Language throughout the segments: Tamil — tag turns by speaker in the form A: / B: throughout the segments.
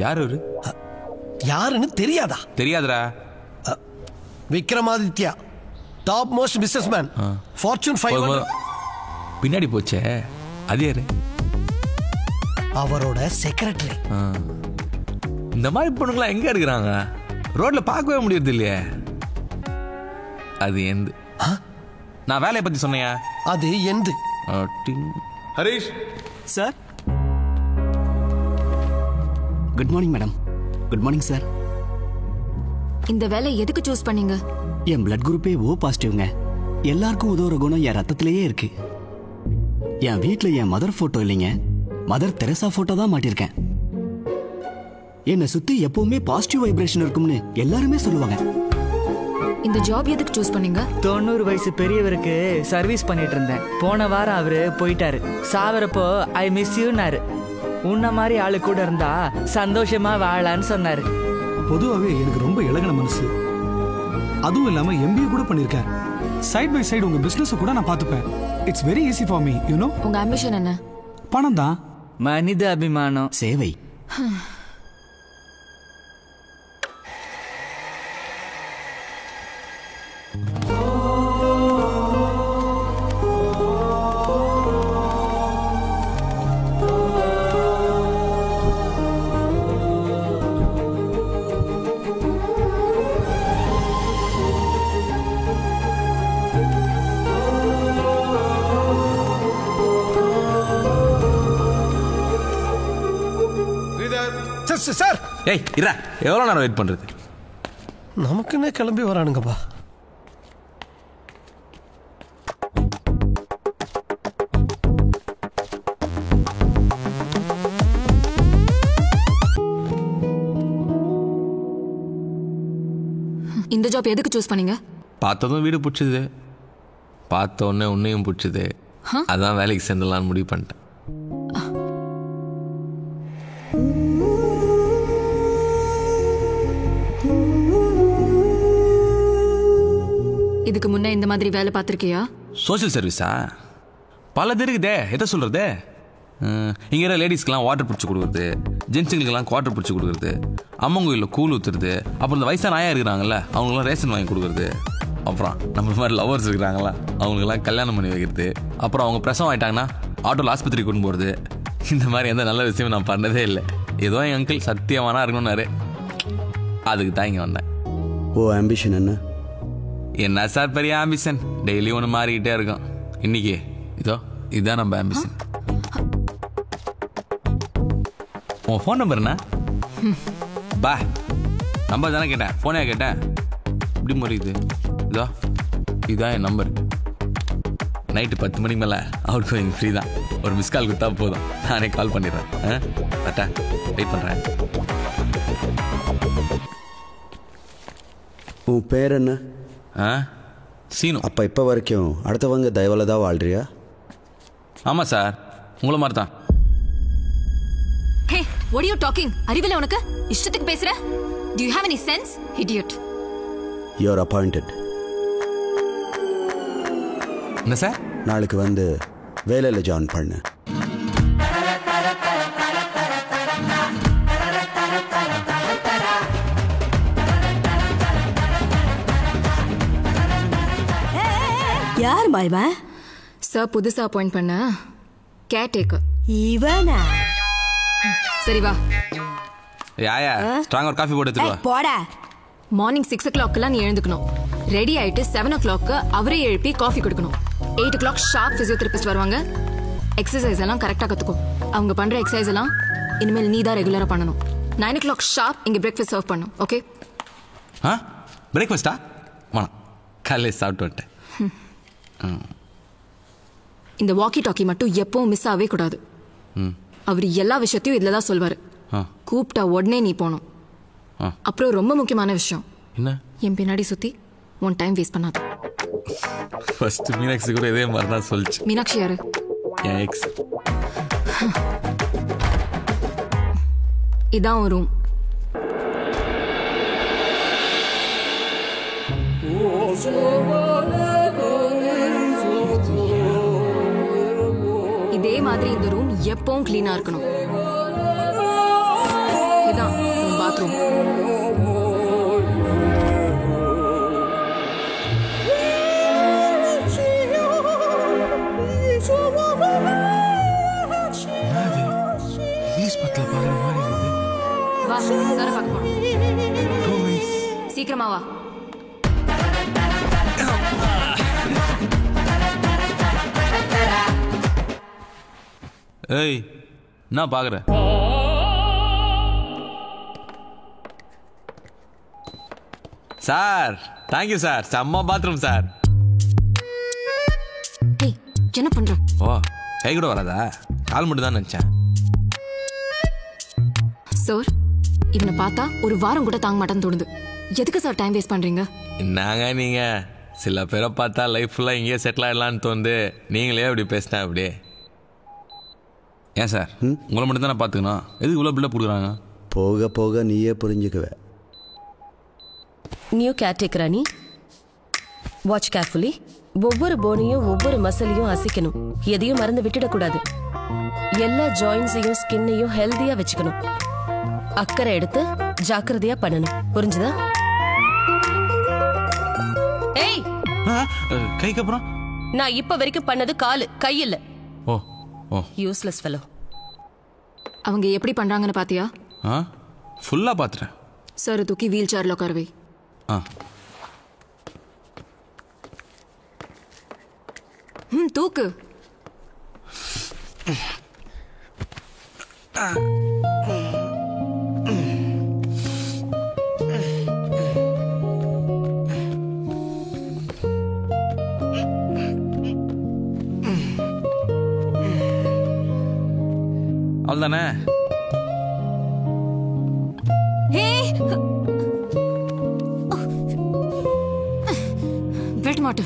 A: யார் அவரு?
B: யாருன்னு தெரியாதா?
A: தெரியாதுடா.
B: Vikramaditya, top most businessman, Fortune 500.
A: பின்னாடி போச்சே, அது யாரு?
B: அவரோட செக்ரட்டரி.
A: இந்த மாதிரி பொண்ணுங்களா எங்க இருக்கிறாங்க? ரோட்ல பார்க்கவே முடியறது இல்லையே. அது எந்த? நான் வேலையை பத்தி சொன்னையா?
B: அது எந்து.
A: Harish
C: sir. Good morning madam. Good morning sir.
D: இந்த வேலை எதுக்கு சூஸ் பண்ணீங்க?
C: என் பிளட் குரூப்பே ஓ பாசிட்டிவ்ங்க. எல்லாருக்கும் உதவுற குணம் என் ரத்தத்திலேயே இருக்கு. என் வீட்டில் என் மதர் போட்டோ இல்லைங்க, மதர் தெரசா போட்டோ தான் மாட்டிருக்கேன். என்னை சுத்தி எப்பவுமே பாசிட்டிவ் வைப்ரேஷன் இருக்கும்னு எல்லாருமே சொல்லுவாங்க.
D: இந்த ஜாப் எதுக்கு சூஸ் பண்ணீங்க?
E: 90 வயசு பெரியவருக்கு சர்வீஸ் பண்ணிட்டு இருந்தேன். போன வாரம் அவரு போயிட்டாரு. சாவரப்போ ஐ மிஸ் யூனாரு. உன்ன மாதிரி ஆளு கூட இருந்தா சந்தோஷமா வாழலான்னு சொன்னாரு.
F: பொதுவாகவே எனக்கு ரொம்ப இலகின மனசு. அதுவும் இல்லாம MBA கூட பண்ணிருக்கேன். சைட் பை சைடு உங்க பிசினஸ் கூட நான் பார்த்துப்பேன். It's very easy for me, you know.
D: உங்க ஆம்பிஷன் என்ன?
F: பணம் தான்.
E: மனித அபிமானம்,
C: சேவை.
B: சார்,
A: ஏய் இரா, எவ்வளோ நேரம் வெயிட் பண்றது?
B: நமக்குன்னே கிளம்பி வரானுங்கப்பா.
D: இந்த ஜாப் எதுக்கு சூஸ் பண்ணீங்க?
A: பார்த்ததும் வீடு பிடிச்சது, பார்த்த உடனே உன்னையும் பிடிச்சது. அதான் வேலைக்கு சேர்ந்துடலான்னு முடிவு பண்ணிட்டேன்.
D: இதுக்கு முன்ன இந்த மாதிரி வேலை பார்த்திருக்கியா?
A: சோஷியல் சர்வீஸா? பல இருக்குதே, எதை சொல்றது? இங்கே இருக்கிற லேடிஸ்க்கெலாம் வாட்டர் பிடிச்சி கொடுக்குறது, ஜென்ஸுங்களுக்கெல்லாம் குவாட்டர் பிடிச்சி கொடுக்குறது, அம்மன் கோயிலில் கூழ் ஊற்றுறது, அப்புறம் இந்த வயசான ஆயா இருக்கிறாங்கல்ல அவங்களுக்குலாம் ரேஷன் வாங்கி கொடுக்குறது, அப்புறம் நம்ம மாதிரி லவர்ஸ் இருக்கிறாங்களா அவங்களுக்கெல்லாம் கல்யாணம் பண்ணி வைக்கிறது, அப்புறம் அவங்க பிரசவம் ஆகிட்டாங்கன்னா ஆட்டோவில் ஆஸ்பத்திரி கொண்டு போகிறது. இந்த மாதிரி எந்த நல்ல விஷயமும் நான் பண்ணதே இல்லை. ஏதோ என் அங்கிள் சத்தியமானா இருக்கணும்னாரு, அதுக்கு தான் இங்கே வந்தேன்.
C: ஓ ஆம்பிஷன் என்ன?
A: என்ன சார் பெரிய ஆம்பிஷன்? டெய்லி ஒன்று மாறிக்கிட்டே இருக்கும். இன்னைக்கு இதோ இதுதான் நம்ம ஆம்பிஷன். உன் ஃபோன் நம்பர் என்ன? பா நம்பர் தானே கேட்டேன், ஃபோனே கேட்டேன். இப்படி முறையுது. இதோ இதுதான் என் நம்பர். நைட்டு 10 மணிக்கு மேலே அவுட் கோயிங் ஃப்ரீ தான். ஒரு மிஸ் கால் கொடுத்தா போதும், நானே கால் பண்ணிடுறேன். கரெக்டா வெயிட் பண்ணுறேன்.
G: உன் பேர் என்ன?
A: சீனு.
G: அப்போ இப்போ வரைக்கும் அடுத்தவங்க தயவில் தான் வாழ்றியா?
A: ஆமாம் சார், உங்களை மாதிரி தான்.
D: ஹே, what are you talking? அறிவில்லை உனக்கு? இஷ்டத்துக்கு பேசுற? Do you have any sense? Idiot.
G: You are appointed.
A: என்ன சார்?
G: நாளைக்கு வந்து வேலையில் ஜாயின் பண்ணு.
H: யார் மாய்வா?
D: சார் புதுசா அப்பாயிண்ட் பண்ண கேர்டேக்கர்.
H: இவனா?
D: சரி வா.
A: யாயா ஸ்ட்ராங் ஒரு காஃபி போட்டு எடுத்துட்டு வா.
H: போடா.
D: மார்னிங் 6 o'clockலாம் நீ எழுந்துக்கணும். ரெடி ஆயிட்டு 7 o'clock அவரே எழுப்பி காஃபி கொடுக்கணும். 8 o'clock ஷார்ப் பிசியோதெரபிஸ்ட் வருவாங்க. எக்ஸசைஸ் எல்லாம் கரெக்டா கத்துக்கோ. அவங்க பண்ற எக்ஸசைஸ் எல்லாம் இனிமேல் நீ தான் ரெகுலரா பண்ணணும். 9 o'clock ஷார்ப் இங்க பிரேக்ஃபாஸ்ட் சர்வ் பண்ணும். ஓகே?
A: பிரேக்ஃபாஸ்டா? வேணாம், காலையில் சாப்பிட்டு வந்துட்டேன்.
D: இந்த வாக்கி டாக்கி மட்டும் எப்பவும் மிஸ் ஆகவே கூடாது. அவர் எல்லா விஷயத்தையும் இதுல தான் சொல்வாரு. கூப்பிட்டா உடனே நீ போகணும். அப்புறம் ரொம்ப முக்கியமான விஷயம்
A: என்ன?
D: என் பின்னாடி சுத்தி ஒன் டைம் வேஸ்ட் பண்ணாத.
A: ஃபர்ஸ்ட் மீனாட்சி கூட இதே மாதிரி தான் சொல்லிச்சு.
D: மீனாட்சி யாரு?
A: N X.
D: இதான் ஒரு ரூம். இதே மாதிரி இந்த ரூம் எப்பவும் கிளீனா இருக்கணும். இதான் பாத்ரூம். வா சார பார்க்க போறோம். சீக்கிரமா வா.
A: ஏய் நான் பாக்குறேன். சார் தேங்க்யூ சார், செம்ம பாத்ரூம் சார்.
D: ஏய் என்ன பண்ற?
A: ஓ கை கூட வராதா? கால் மட்டும் தான் நினைச்சேன்.
D: சார் இவனை பார்த்தா ஒரு வாரம் கூட தாங்க மாட்டேன்னு தோணுது. எதுக்கு சார் டைம் வேஸ்ட் பண்றீங்க?
A: என்னங்க நீங்க சில பேரை பார்த்தா லைஃப் ஃபுல்லாக இங்கேயே செட்டில் ஆகிடலான்னு தோணுது. நீங்களே அப்படி பேசினா அப்படியே. ஏன் சார் உங்களை மட்டும் தானே பார்த்துக்கணும், எதுக்கு இவ்வளோ பில்டப் கொடுக்குறாங்க?
G: போக போக நீயே புரிஞ்சுக்குவ.
H: நியூ கேர்டேக்கரா நீ? Watch carefully. ஒவ்வொரு போனையும் ஒவ்வொரு மசிலையும் அசைக்கணும். எதையும் மறந்து விட்டுடக்கூடாது. எல்லா ஜாயின்ஸையும் ஸ்கின்னையும் ஹெல்தியா வச்சுக்கணும். அக்கறை எடுத்து ஜாக்கிரதையா பண்ணணும். புரிஞ்சுதா? ஏய்
A: கைக்கு அப்புறம்
H: நான் இப்ப வரைக்கும் பண்ணது காலு கை இல்ல.
A: ஓ ஓ
H: யூஸ்லெஸ் ஃபெலோ.
D: அவங்க எப்படி பண்றாங்கன்னு பாத்தியா?
A: ஃபுல்லாக பார்த்துட்டேன்.
D: சார் தூக்கி வீல் சேர்ல உட்கார வை. தூக்கு.
A: அவ்வளோதானே?
D: வெட்ட மாட்டு.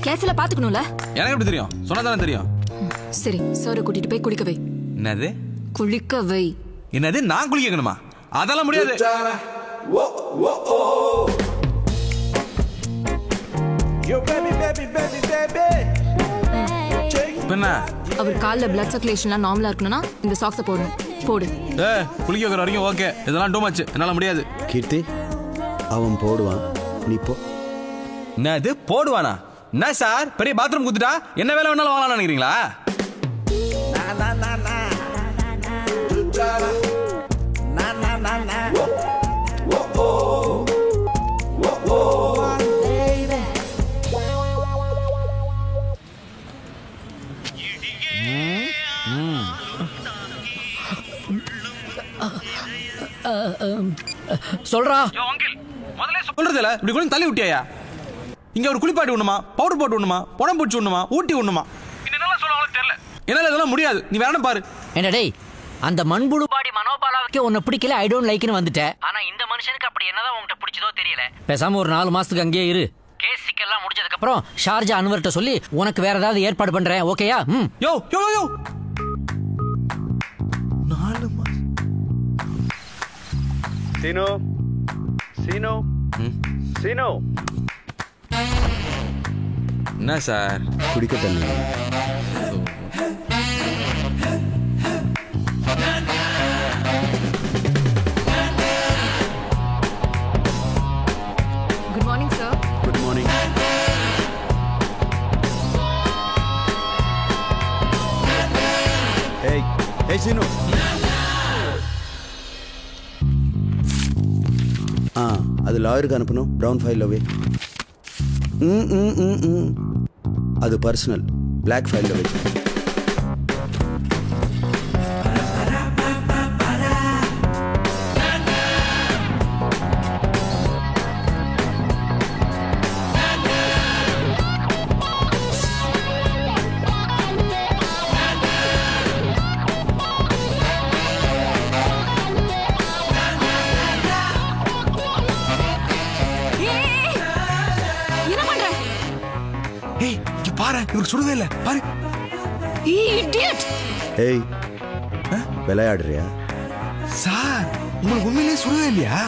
D: கேஸ்ல பாத்துக்கணும்ல.
A: எனக்கு எப்படி தெரியும்? சொன்னா தானே தெரியும்.
D: சரி சார் கூட்டிட்டு போய் குளிக்க வை.
A: என்னது
D: குளிக்க வை?
A: என்னது நான் குளிக்க வைக்கணுமா? அதெல்லாம் முடியாது.
D: அவர் கால்ல பிளட் சர்க்குலேஷன்லாம் நார்மலா இருக்கணும்னா இந்த சாக்ஸை போடணும். போடு.
A: குளிக்க வைக்கிற வரைக்கும் ஓகே, இதெல்லாம் டூ மச், என்னால முடியாது.
G: கீர்த்தி அவன் போடுவான், நீ போ.
A: என்னது போடுவானா? என்ன சார் பெரிய பாத்ரூம் குத்துட்டா என்ன வேலை வேணாலும் வாங்கலாம்னு நினைக்கிறீங்களா?
E: சொல்றா.
A: சொல்றது இல்ல, இப்படி கூட தள்ளி விட்டியா? இங்க ஒரு குளிப்பாட்டி விடணுமா, பவுடர் போட்டு விடணுமா, புடம் பூச்சி விடணுமா, ஊட்டி விடணுமா? என்னெல்லாம் சொல்லுவாங்க தெரியல. என்னால இதெல்லாம் முடியாது, நீ வேற பாரு.
E: என்ன டேய், அந்த மண்புழு பாடி மனோபாலாவுக்கு உன்னை பிடிக்கல, ஐ டோன்ட் லைக்னு வந்துட்டேன். ஆனா இந்த மனுஷனுக்கு அப்படி என்னதான் உன்கிட்ட பிடிச்சதோ தெரியல. பேசாம ஒரு 4 மாசத்துக்கு அங்கேயே இரு. கேஸ் சிக்கெல்லாம் முடிஞ்சதுக்கு அப்புறம் ஷார்ஜா அன்வர்ட்ட சொல்லி உனக்கு வேற ஏதாவது ஏற்பாடு பண்றேன். ஓகேயா?
A: யோ யோ யோ 4 மாசம்.
G: சீனோ சீனோ சீனோ.
A: என்ன சார்?
G: குடிக்க தண்ணி.
D: Good morning sir.
G: Good morning. ஏய் ஏய் சீனோ. அது லாயருக்கு அனுப்பணும். ப்ரௌன் ஃபைல் வை. அது பர்சனல். பிளாக் ஃபைலில் வை.
A: இவருக்கு சுடுவே இல்ல பாரு.
G: ஏய் விளையாடுறியா?
A: சார் உங்களுக்கு உண்மையிலேயே சுடுவே இல்லையா?